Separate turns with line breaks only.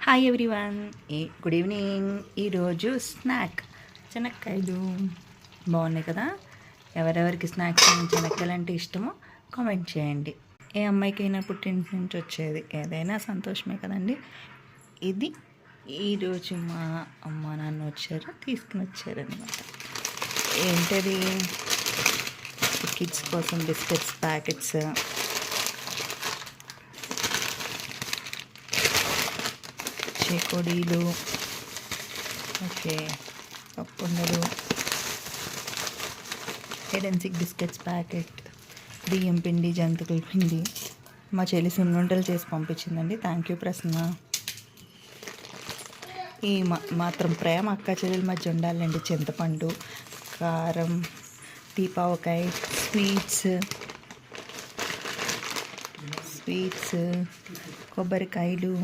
Hi everyone, good evening. ఈరోజు snack శనక్కాయలు బాగున్నాయి కదా. ఎవరెవరికి స్నాక్స్ శనక్కాయలు అంటే ఇష్టమో కామెంట్ చేయండి. ఏ అమ్మాయికి అయినా పుట్టింటి నుంచి వచ్చేది ఏదైనా సంతోషమే కదండి. ఇది ఈరోజు మా అమ్మ నాన్న వచ్చారు, తీసుకుని వచ్చారనమాట. ఏంటది? కిడ్స్ కోసం బిస్కెట్స్ ప్యాకెట్స్, చెకోడీలు, ఓకే, పప్పుండలు, hide and seek biscuits packet, బియ్యం పిండి, జంతికల పిండి. మా చెల్లి సున్నుండలు చేసి పంపించిందండి. Thank you Prasanna. ఈ మాత్రం ప్రేమ అక్క చెల్లెల మధ్య ఉండాలండి. చింతపండు, కారం, దీపావకాయ, స్వీట్స్, కొబ్బరికాయలు,